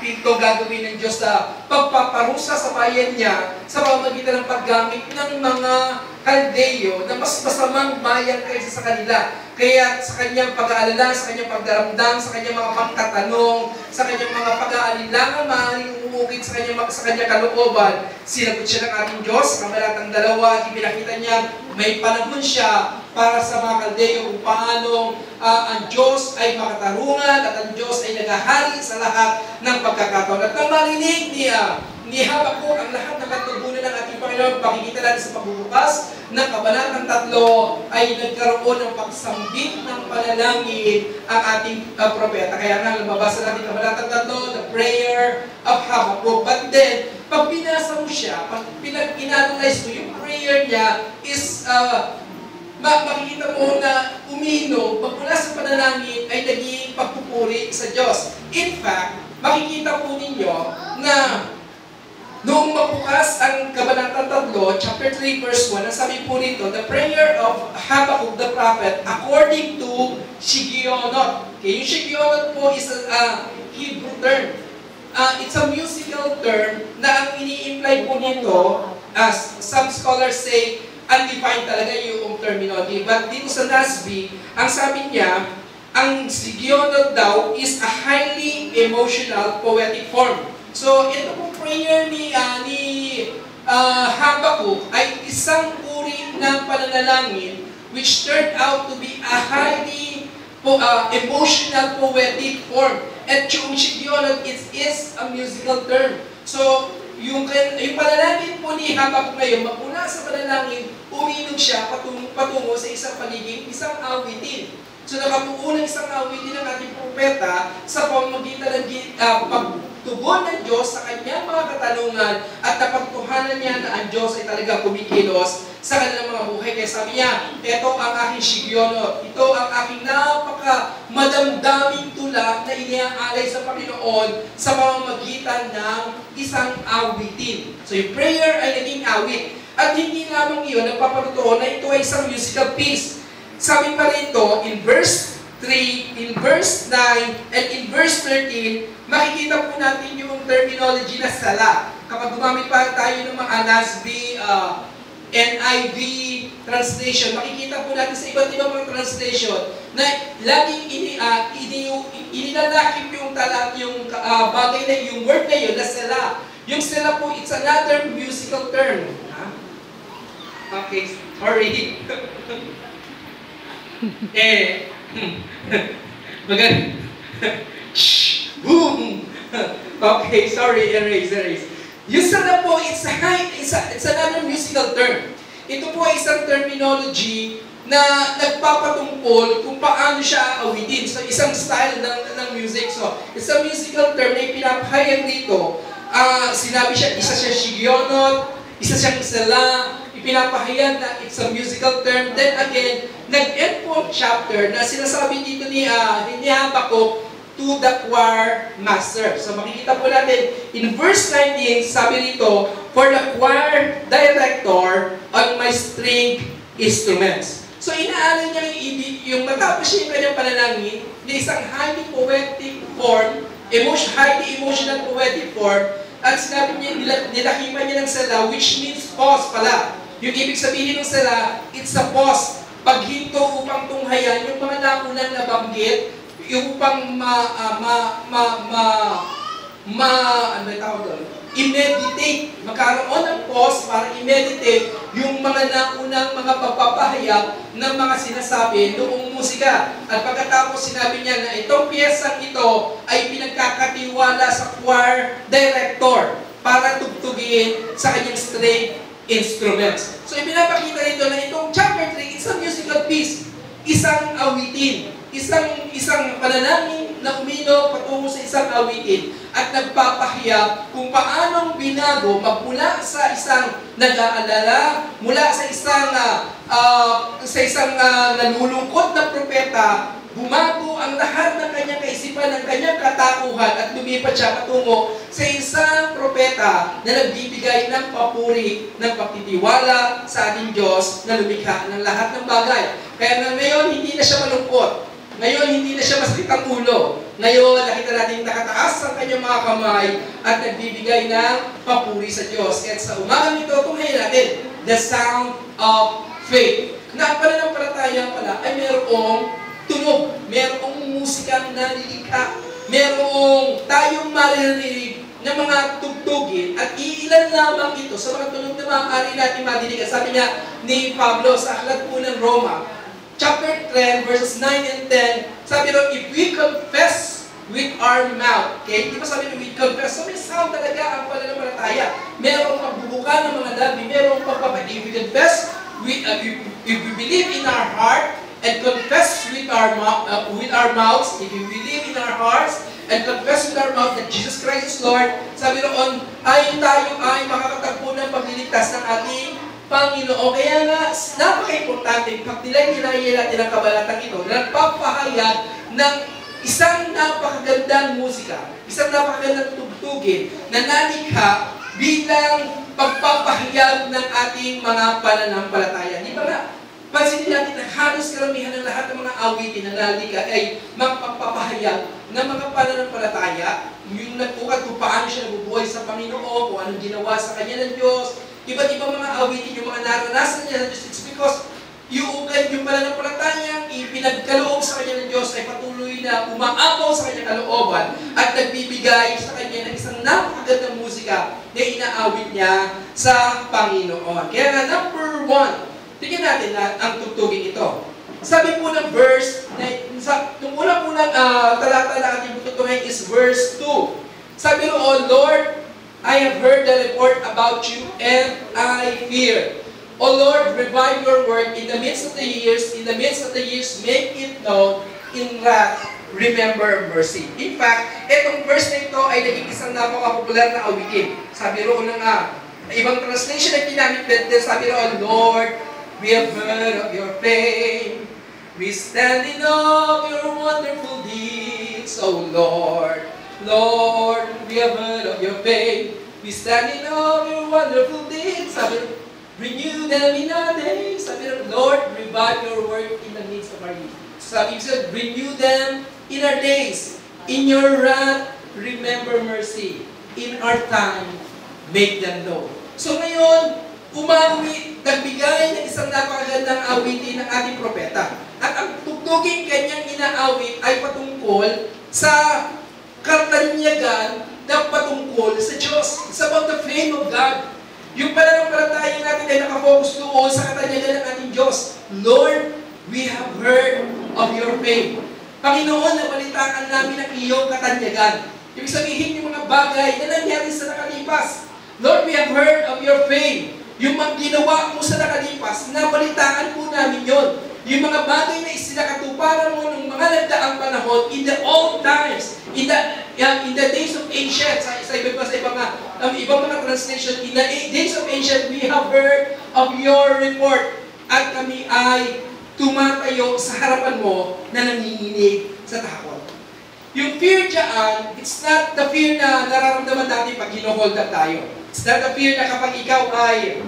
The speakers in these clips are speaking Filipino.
ito gagawin ng Diyos sa pagpaparusa sa bayan niya sa pamamagitan ng paggamit ng mga Kaldeo na mas masamang bayan kaysa sa kanila. Kaya sa kanyang pag-aalala, sa kanyang pagdaramdam, sa kanyang mga pagtatanong, sa kanyang mga pag-aalilangan, maaaring umukit sa kanyang kalooban, sinagot siya ng ating Diyos. Sa Kabanatang 2, ipinakita niya may panahon siya para sa mga Kaldeo kung paano ang Diyos ay makatarungan at ang Diyos ay naghahari sa lahat ng pagkakataon. At nang marinig ni Habakuk ang lahat ng katugunan ng ating Panginoon, pakikita natin sa pagbubukas ng Kabanatang 3 ay nagkaroon ng pagsambit ng panalangin ang ating propeta. Kaya nga, mabasa natin Kabanatang 3, the prayer of Habakuk. But then, pag binasa mo siya, pag pinag-inanalyze mo, yung prayer niya is makikita mo na umino, magmula sa panalangin ay naging pagpupuri sa Diyos. In fact, makikita po ninyo na noong mabukas ang Kabanatang 3, chapter 3, verse 1, ang sabi po rito, the prayer of Habakuk the prophet according to Shigionot. Okay, yung Shigionot po is a Hebrew term. It's a musical term na ang ini-imply po nito, as some scholars say, undefined talaga yung terminology. But dito sa NASB, ang sabi niya, ang Shigionot daw is a highly emotional poetic form. So, ito po prayer ni Habakuk ay isang uri ng pananalangin which turned out to be a highly emotional poetic form. At yung Shigionot is a musical term. So, yung panalangin po ni Habakuk ngayon, magmula sa panalangin, uminog siya patungo sa isang awitin. So nakabuo ng isang awitin ng ating propeta sa pamamagitan ng pagtugon ng Diyos sa kanyang mga katanungan at napagtuhanan niya na ang Diyos ay talaga kumikilos sa kanilang mga buhay. Kaya sabi niya, ito ang aking Shigionot, ito ang aking madamdaming tula na iniaalay sa Panginoon sa pamamagitan ng isang awitin. So yung prayer ay naging awit. At hindi lamang iyon, nagpapatutuo na ito ay isang musical piece. Sabi pa rito, in verse 3, in verse 9, and in verse 13, makikita po natin yung terminology na sala. Kapag gumamit pa tayo ng mga NASB, NIV translation, makikita po natin sa iba't ibang mga translation na laging inilalakip yung bagay na yung word na yun, na sala. Yung sala po, it's another musical term. Okay, sorry. Boom! Okay, sorry, erase. Yung sala po, it's another musical term. Ito po ay isang terminology na nagpapatungkol kung paano siya aawitin. So, isang style ng music. So, it's a musical term na ipinapahayag dito. Sinabi siya, isa siya Shigionot, isa siyang sala, ipinapahayag na it's a musical term. Then again, nag-end po chapter na sinasabi dito ni Habakuk to the choir master. So makikita po natin, in verse 19, sabi rito, for the choir director on my string instruments. So inaalay niya yung matapos siya yung kanyang panalangin na isang highly poetic form, highly emotional poetic form, at sinabi niya, nilakipan niya ng sala, which means pause pala. Yung ibig sabihin ng sala, it's a pause. Paghinto upang tunghayan yung mga naunang nabanggit, yung upang i-meditate, magkaroon ng pause para i-meditate yung mga naunang mga pagpapahayag ng mga sinasabi noong musika. At pagkatapos sinabi niya na itong piyesang ito ay pinagkakatiwala sa choir director para tugtugin sa kanyang string instruments. So ipinapakita rito na itong chapter 3, it's a musical piece, isang awitin, isang panalangin na umino patungo sa isang awitin at nagpapahayag kung paanong binago magmula sa isang nag-aalala, mula sa isang nalulungkot na propeta, bumago ang lahat ng kanyang kaisipan, ng kanyang katauhan at lumipat siya patungo sa isang propeta na nagbibigay ng papuri, ng pagtitiwala sa ating Diyos na lumikha ng lahat ng bagay. Kaya ngayon, hindi na siya malungkot. Ngayon, hindi na siya masakit ang ulo. Ngayon, nakita natin nakataas ang kanyang mga kamay at nagbibigay ng papuri sa Diyos. At sa umagang ito, tunghayin natin, the sound of faith. Na ang pananampalataya pala ay mayroong tunog, mayroong musikang nalilikha, mayroong tayong maririnig ng mga tugtugin at iilan lamang ito sa mga tunog na maaari natin madinig. Sabi niya ni Pablo sa aklat po ng Roma, chapter 10, verses 9 and 10, sabi rin, if we confess with our mouth, okay? Di ba sabi rin, we confess, so may sound talaga ang pananampalataya. Merong pagbubuka ng mga labi, merong pagpapait. If we confess, if we believe in our heart, and confess with our mouths, if we believe in our hearts, and confess with our mouth that Jesus Christ is Lord, sabi roon, ay tayo ay makakatagpo ng pagliligtas ng ating Panginoon. Kaya nga, napaka-importante, pag nilay natin ang kabalatang ito, nagpapahayag ng isang napakagandang musika, isang napakagandang tugtugin na nalikha bilang pagpapahayag ng ating mga pananampalataya. Di ba nga? Pansinin natin na halos karamihan ng lahat ng mga awitin na nalikha ay magpapahayag ng mga pananampalataya, yung nagtukad kung paano siya nabubuhay sa Panginoon, kung anong ginawa sa Kanya ng Diyos. Iba't ibang mga awitin, yung mga naranasan niya ng Diyos. It's because yung pananampalataya, ipinagkaloob sa Kanya ng Diyos ay patuloy na umaapaw sa Kanyang kalooban at nagbibigay sa Kanya ng isang napakagandang musika na inaawit niya sa Panginoon. Kaya nga, number 1, tingnan natin na ang tugtugin ito. Sabi po ng verse, yung unang talata na ating tututuhin is verse 2. Sabi po, O Lord, I have heard the report about you and I fear. O Lord, revive your work in the midst of the years. In the midst of the years, make it known. In wrath, remember mercy. In fact, itong verse na ito ay naging isang napaka-popular na awitin. Sabi roon ng ibang translation na ginamit din, sabi roon, Lord, we have heard of your fame. We stand in awe of your wonderful deeds, O Lord. Lord, we have heard of your fame. We stand in awe of your wonderful deeds. Sabi, renew them in our days. Sabi, Lord, revive your work in the midst of our youth. Sabi, renew them in our days. In your wrath, remember mercy. In our time, make them known. So ngayon, nagbigay ng isang napakagandang awitin ng ating propeta. At ang tugtugin kanyang inaawit ay patungkol sa katanyagan na patungkol sa Diyos. It's about the fame of God. Yung pananampalataya natin ay nakafocus doon sa katanyagan ng ating Diyos. Lord, we have heard of your fame. Panginoon, nabalitaan namin ang iyong katanyagan. Ibig sabihin yung mga bagay na nangyari sa nakalipas. Lord, we have heard of your fame. Yung mga ginawa mo sa nakalipas, nabalitaan po namin yon. Yung mga bagay na isinakatuparan mo ng mga nagdaang panahon in the old times, in the days of ancient, sa ibang mga translation, in the days of ancient, we have heard of your report at kami ay tumatayo sa harapan mo na nanginginig sa takot. Yung fear dyan, it's not the fear na nararamdaman natin pag hinohold up tayo. It's not the fear na kapag ikaw ay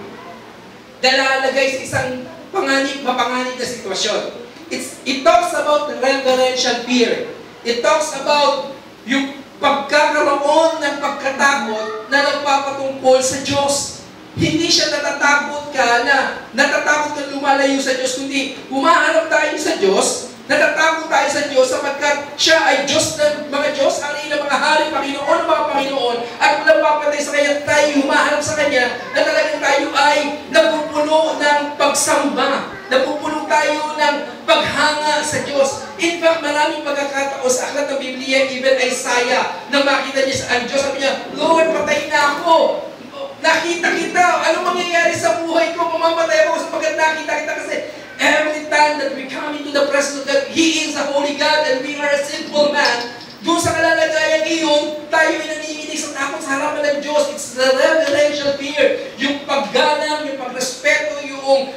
dalalagay sa isang mapanganib na sitwasyon. It talks about the reverential fear. It talks about yung pagkakaroon ng pagkatakot na nagpapatungkol sa Diyos. Hindi siya natatakot ka lumalayo sa Diyos, kundi humahanap tayo sa Diyos, natatakot tayo sa Diyos sapagkat siya ay Diyos ng mga Diyos, hari ng mga hari, Panginoon ng mga Panginoon, at walang papatay sa Kanya, tayo humahanap sa Kanya na talagang tayo ay napupuno ng pagsamba, napupuno tayo ng paghanga sa Diyos. In fact, maraming pagkakataon sa aklat ng Biblia, even Isaiah, na makita niya sa Diyos, sabi niya, Lord, patay na ako. Nakita kita, anong mangyayari sa buhay ko? Mamamatay ako sapagkat nakita kita kasi every time that we come into the presence of God, He is a holy God and we are a sinful man. Doon sa kalalagayan iyon, tayo ay nanginginig sa takot sa harapan ng Diyos. It's the reverential fear. Yung paggalang, yung pagrespeto,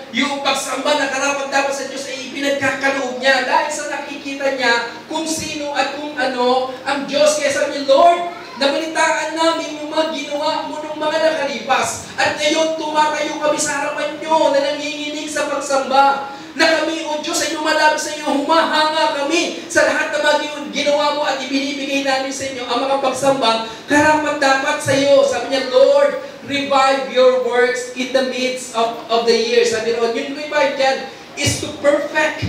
yung pagsamba na karapat dapat sa Diyos ay ipinagkakaloob niya dahil sa nakikita niya kung sino at kung ano ang Diyos. Kaya sabi niya, Lord, nabalitaan namin yung mga ginawa mo ng mga nakalipas. At ngayon, tumatayo kami sa harapan nyo na nanginginig sa pagsamba. Na kami, O o Diyos ay lumalapit sa inyo, humahanga kami sa lahat ng mga ginawa mo at ibinibigay namin sa inyo ang mga pagsamba, karapat dapat sa iyo. Sabi niya, Lord, revive your works in the midst of the years. Sabi noon, yung revive yan is to perfect.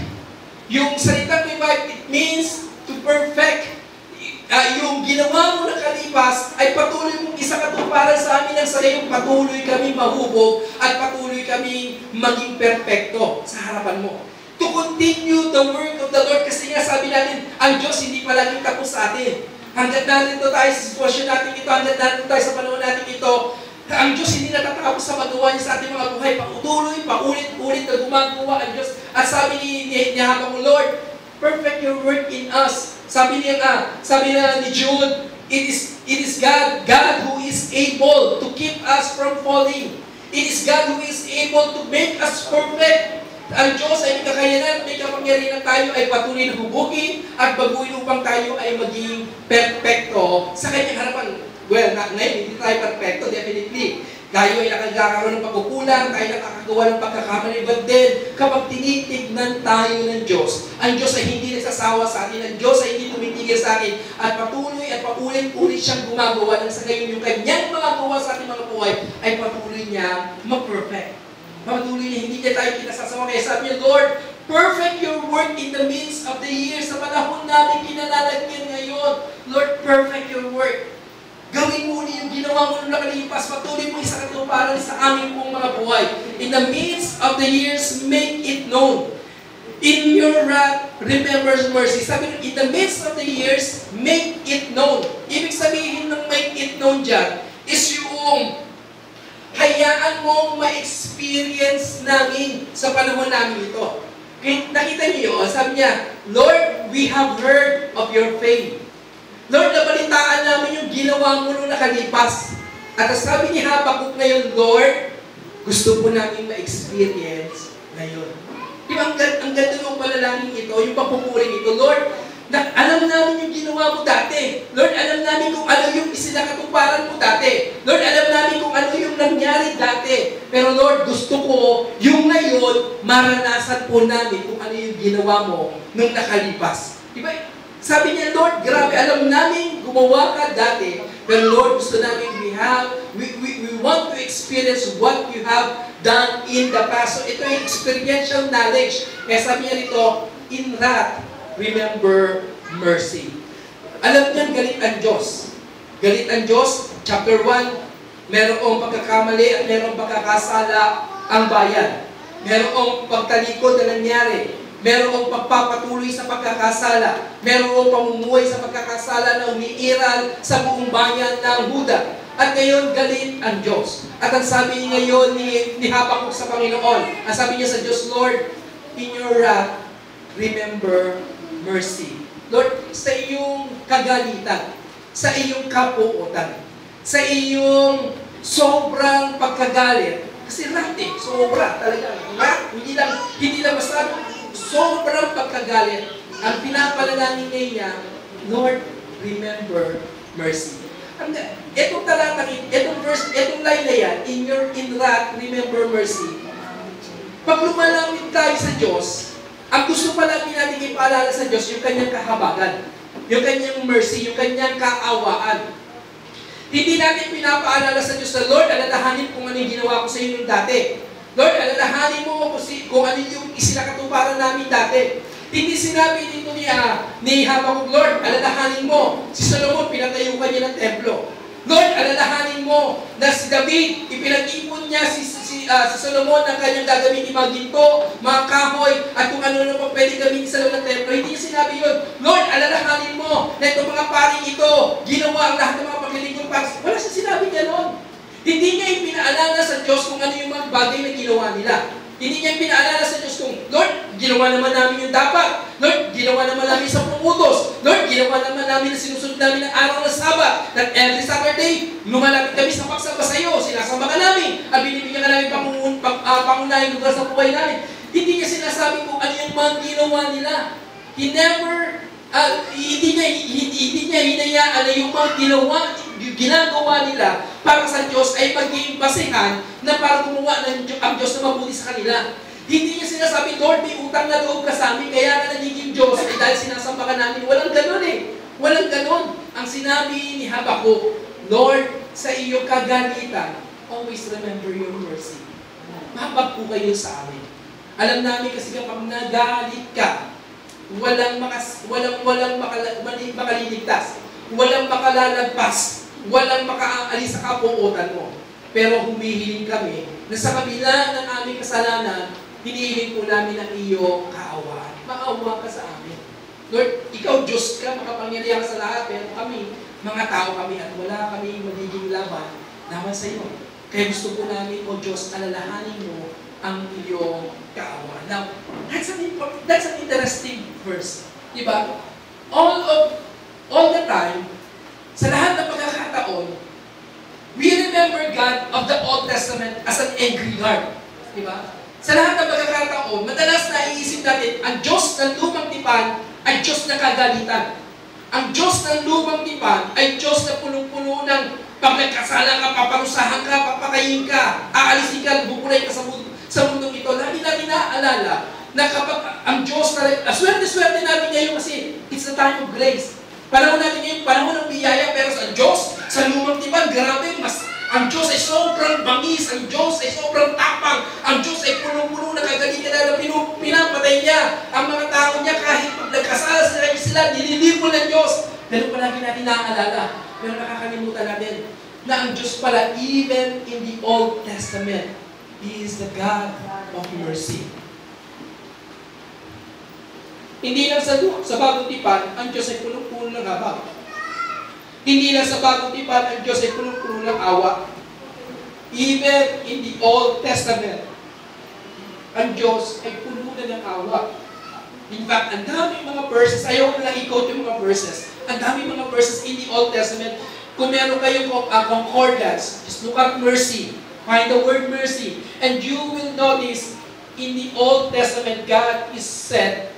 Yung salitang revive, it means to perfect. Yung ginawa mo na kalipas ay patuloy mong isakatuparan sa amin ang sa iyo, patuloy kami mahubog at patuloy kami maging perpekto sa harapan mo. To continue the work of the Lord, kasi nga sabi natin, ang Diyos hindi palaging tapos sa atin. Hanggat narito tayo sa sitwasyon natin ito, hanggat narito tayo sa panahon natin ito, ang Diyos hindi natatapos sa magawa niya sa ating mga buhay. Patuloy, paulit-ulit na gumagawa ang Diyos. At sabi ni Habakuk, Lord, perfect your work in us. Sabi na ni Jude, it is God who is able to keep us from falling. It is God who is able to make us perfect. Ang Diyos ay may kakayanan, may kapangyarihan tayo ay patuloy na hubugin at baguhin upang tayo ay maging perfecto sa kanyang harapan. Well, ngayon, hindi tayo perfecto, definitely. Tayo ay nakagkakaroon ng pagkukulang, tayo nakakagawa ng pagkakamali. But then, kapag tinitignan tayo ng Diyos, ang Diyos ay hindi nagsasawa sa atin, ang Diyos ay hindi tumitigil sa atin, at patuloy at paulit-ulit siyang gumagawa ng sa gayon yung kanyang mga gawa sa ating mga buhay ay patuloy niya mag-perfect. Patuloy niya, hindi niya tayo kinasasawa. Kaya sabi niya, Lord, perfect your work in the midst of the years. Sa panahon namin kinalalagyan ngayon, Lord, perfect your work. Gawin mo yung ginawa mo nung nakalipas, patuloy mo isakatuparan sa aming pong mga buhay. In the midst of the years, make it known. In your wrath, remember mercy. Sabi, in the midst of the years, make it known. Ibig sabihin ng make it known dyan, is yung hayaan mong ma-experience namin sa panahon namin ito. Nakita niyo yun? Sabi niya, Lord, we have heard of your faith. Lord, nabalitaan namin yung ginawa mo nung nakalipas. At sabi ni Habakuk ngayon, Lord, gusto po namin ma-experience ngayon. Di ba, ang ganda ng panalangin ito, yung pagpupuring ito, Lord, alam namin yung ginawa mo dati. Lord, alam namin kung ano yung isinakatuparan mo dati. Lord, alam namin kung ano yung nangyari dati. Pero Lord, gusto ko yung ngayon, maranasan po namin kung ano yung ginawa mo nung nakalipas. Di ba? Sabi niya, Lord, grabe, alam namin gumawa ka dati, pero Lord, gusto namin we want to experience what you have done in the past. So ito yung experiential knowledge. Kaya sabi niya rito, in wrath, remember mercy. Alam niyan, galit ang Diyos. Galit ang Diyos, chapter 1, merong pagkakamali at merong pagkakasala ang bayan. Merong pagtalikod na nangyari. Merong pagpapatuloy sa pagkakasala. Merong pamumuhay sa pagkakasala na umiiral sa buong bayan ng Huda. At ngayon, galit ang Diyos. At ang sabi ngayon ni Habakuk sa Panginoon, ang sabi niya sa Diyos, Lord, in your wrath, remember mercy. Lord, sa iyong kagalitan, sa iyong kapuotan, sa iyong sobrang pagkagalit, kasi wrath sobra talaga. Wrath, hindi lang basta sobrang pagkagalit, ang pinapalalangin niya, Lord, remember mercy. Itong talata, itong verse, itong line na yan, in wrath, remember mercy. Pag lumalangin tayo sa Diyos, ang gusto pa lang natin ipaalala sa Diyos, yung kanyang kahabagan, yung kanyang mercy, yung kanyang kaawaan. Hindi natin pinapaalala sa Diyos na, Lord, alalahanin kung ano yung ginawa ko sa inyo dati. Lord, alalahanin mo kung ano yung isinakatuparan namin dati. Hindi sinabi dito ni Habakuk, Lord, alalahanin mo, si Solomon, pinatayukan niya ng templo. Lord, alalahanin mo na si David, ipinag-ipon niya si Solomon ang kanyang gagawin mga ginto, mga kahoy, at kung ano pa pwede gawin sa loob ng templo. Hindi niya sinabi yun. Lord, alalahanin mo na itong mga paring ito, ginawa ang lahat ng mga paglilingkod para. Wala siya sinabi niya noon. Hindi niya ipinaalala sa Diyos kung ano yung mga bagay na ginawa nila. Hindi niya ipinaalala sa Diyos kung, Lord, ginawa naman namin yung dapat. Lord, ginawa naman namin sa utos. Lord, ginawa naman namin na sinusunod namin ng araw ng Sabat. That every Saturday, lumalapit kami sa pagsamba sa iyo. Sinasamba ka namin. At binibigyan ka namin pangunahing lugar sa buhay namin. Hindi niya sinasabi kung ano yung mga ginawa nila. He never, hindi niya hinayaan na yung mga ginagawa nila para sa Diyos ay maging basehan na para gumawa ang Diyos na mabuti sa kanila. Hindi niya sinasabi, Lord, may utang na loob ka sa amin, kaya ka nagiging Diyos, eh, dahil sinasamba ka namin. Walang ganon eh. Walang ganon. Ang sinabi ni Habakuk, Lord, sa iyo kagalitan, always remember your mercy. Mahabag po kayo sa amin. Alam namin kasi kapag nagalit ka, walang makaliligtas, walang makalalagpas, walang makaalis sa kapuotan mo. Pero humihiling kami na sa kabila ng aming kasalanan, hinihiling po namin ang iyong kaawaan. Maawa ka sa amin. Lord, ikaw Diyos ka, makapangyarihan sa lahat, pero kami, mga tao kami at wala kami magiging laban sa iyo. Kaya gusto po namin, O Diyos, alalahanin mo ang iyong kaawaan. Now, that's an interesting verse. Diba? All the time, sa lahat ng pagkakataon, we remember God of the Old Testament as an angry God. Diba? Sa lahat ng pagkakataon, madalas na iisip natin, ang Diyos ng lumang tipan ay Diyos na kagalitan. Ang Diyos ng lumang tipan ay Diyos na punong-puno ng pag nagkasala ka, paparusahan ka, papatayin ka, aalisin ka, bukulay ka sa mundong ito. Lagi natin naaalala na kapag ang Diyos na swerte-swerte natin ngayon kasi it's the time of grace. Panahon natin ngayon, panahon ng biyaya, pero sa Diyos, sa lumang tipan, grabe, ang Diyos ay sobrang bangis, ang Diyos ay sobrang tapang, ang Diyos ay punong-puno na kagalitan na pinapatay niya ang mga tao niya kahit pag nagkasala sila, nililipol ng Diyos. Pero palagi natin naaalala, pero nakakalimutan natin na ang Diyos pala, even in the Old Testament, He is the God of mercy. Hindi lang sa bagong tipan, ang Diyos ay punong-puno ng habag. Hindi lang sa bagong tipan, ang Diyos ay punong-puno ng awa. Even in the Old Testament, ang Diyos ay puno na ng awa. In fact, ang daming mga verses, ayaw ko lang i-quote yung mga verses, ang daming mga verses in the Old Testament. Kung meron kayong concordance, just look at mercy. Find the word mercy. And you will notice, in the Old Testament, God is said,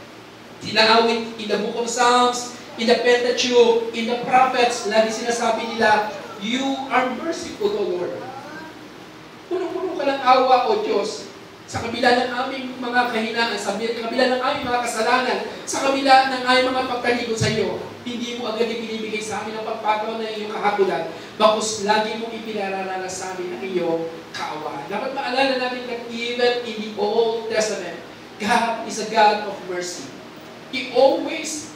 tinaawit in the book of Psalms, in the Pentateuch, in the prophets, lagi sinasabi nila, you are merciful, O Lord. Puno-puno ka ng awa, O Diyos, sa kabila ng aming mga kahinaan, sa kabila ng aming mga kasalanan, sa kabila ng aming mga pagkaligod sa iyo, hindi mo agad ibinibigay sa amin ang pagpataw na iyong kahabulan, bakos lagi mong ipinararanas sa amin ang iyong kaawaan. Dapat maalala natin that even in the Old Testament, God is a God of mercy. He always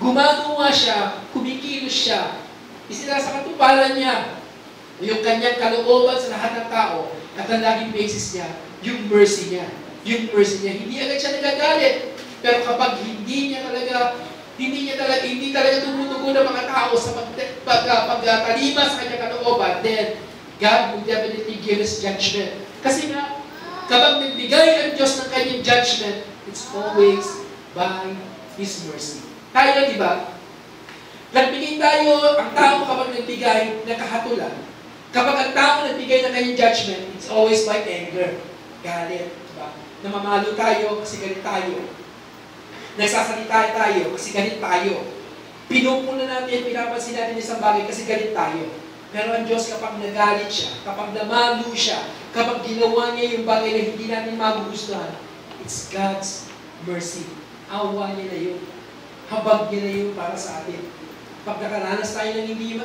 gumagawa siya, kumikilos siya. Isinasa katuparan niya yung kanyang kalooban sa lahat ng tao at ang laging basis niya, yung mercy niya. Yung mercy niya. Hindi agad siya nagagalit. Pero kapag hindi talaga tumutugon ng mga tao sa pagtalima sa kanyang kalooban, then God will definitely give us judgment. Kasi nga, kapag nagbigay ang Diyos ng kanyang judgment, it's always by His mercy. Tayo, di ba? Nagbigay tayo, ang tao kapag nagbigay ng kahatulan. Kapag ang tao nagbigay ng kanyang judgment, it's always by anger. Galit, di ba? Namamalo tayo kasi galit tayo. Nagsasalita tayo kasi galit tayo. Pinupuna natin, pinapansin natin isang bagay kasi galit tayo. Pero ang Diyos kapag nagalit siya, kapag namalo siya, kapag ginawa niya yung bagay na hindi natin magugustuhan, it's God's mercy. Awa niya na yun. Habag niya na yun para sa atin. Pag nakaranas tayo ng hindi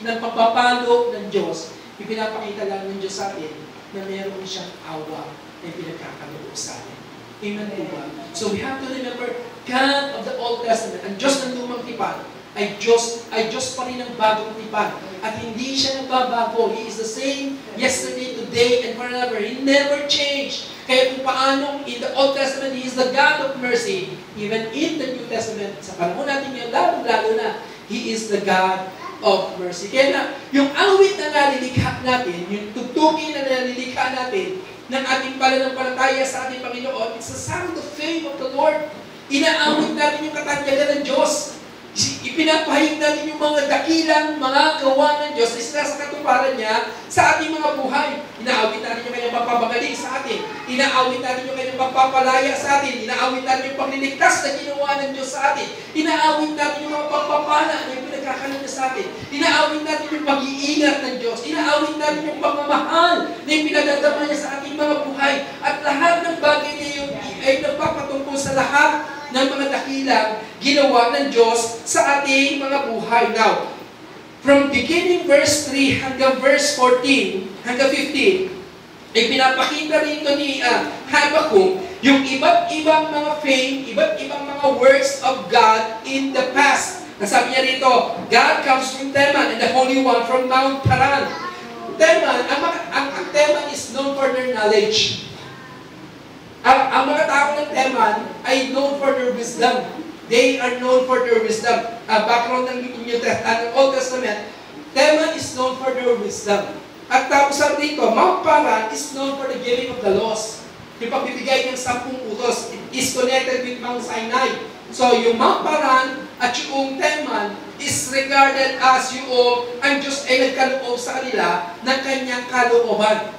ng pagpapalo ng Diyos, ipinapakita lang ng Diyos sa atin na meron siyang awa na pinagkakaloob sa atin. Amen po ba? So we have to remember, God of the Old Testament, ang Diyos ng lumang tipan, ay Diyos pa rin ang bagong tipan. At hindi siya nagbabago. He is the same yesterday, today, and forever. He never changed. Kaya kung paano in the Old Testament, He is the God of mercy. Even in the New Testament, sa panahon natin ngayon, lalo na, He is the God of mercy. Kaya na, yung awit na nalilikha natin, yung tugtugin na nalilikha natin, ng ating pananampalataya sa ating Panginoon, it's the sound of faith of the Lord. Inaawit natin yung katanyagan ng Diyos. Ipinapahayag natin yung mga dakilang mga gawa ng Diyos na sinasa katuparan niya sa ating mga buhay. Inaawit natin yung kanyang pagpapagaling sa atin. Inaawit natin yung kanyang pagpapalaya sa atin. Inaawit natin yung pagliligtas na ginawa ng Diyos sa atin. Inaawit natin yung mga pagpapala na yung pinagkakalan niya sa atin. Inaawit natin yung pag-iingat ng Diyos. Inaawit natin yung pagmamahal na yung pinagdadama niya sa ating mga buhay. At lahat ng sa lahat ng mga dakilang ginawa ng Diyos sa ating mga buhay. Now, from beginning verse 3 hanggang verse 14, hanggang 15, ay pinapakita rito ni Habakkuk yung iba't ibang mga fame, iba't ibang mga works of God in the past. Nasabi niya rito, God comes from Teman and the Holy One from Mount Paran. Teman, ang Teman is known for their knowledge. Ang mga tao ng Teman ay known for their wisdom. They are known for their wisdom. Background ng Old Testament, Teman is known for their wisdom. At tapos sabi dito, Mount Paran is known for the giving of the laws. Yung pagbibigay ng 10 utos, it is connected with Mount Sinai. So yung Mount Paran at yung Teman is regarded as ang Diyos ay nagkaloob sa kanila ng kanyang kalooban.